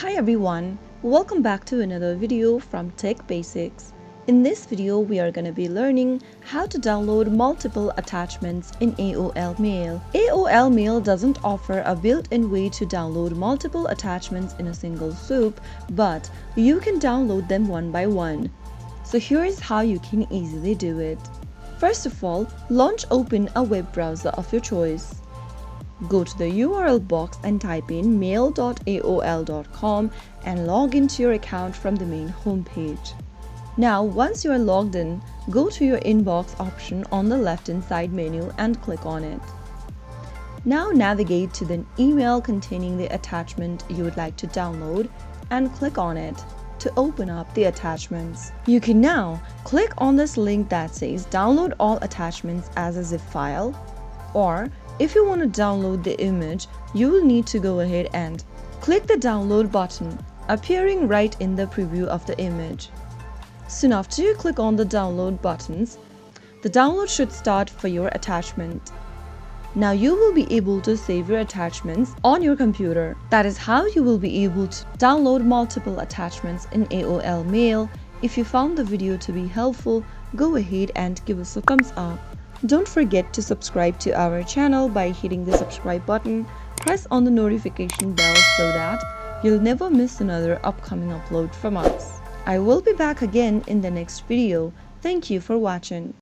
Hi everyone, welcome back to another video from Tech Basics. In this video, we are going to be learning how to download multiple attachments in AOL Mail. AOL Mail doesn't offer a built-in way to download multiple attachments in a single swoop, but you can download them one by one. So here's how you can easily do it. First of all, open a web browser of your choice. Go to the URL box and type in mail.aol.com and log into your account from the main homepage. Now, once you are logged in, go to your inbox option on the left-hand side menu and click on it. Now navigate to the email containing the attachment you would like to download and click on it to open up the attachments. You can now click on this link that says download all attachments as a zip file, or if you want to download the image, you will need to go ahead and click the download button appearing right in the preview of the image. Soon after you click on the download buttons, the download should start for your attachment. Now you will be able to save your attachments on your computer. That is how you will be able to download multiple attachments in AOL Mail. If you found the video to be helpful, go ahead and give us a thumbs up. Don't forget to subscribe to our channel by hitting the subscribe button. Press on the notification bell so that you'll never miss another upcoming upload from us. I will be back again in the next video. Thank you for watching.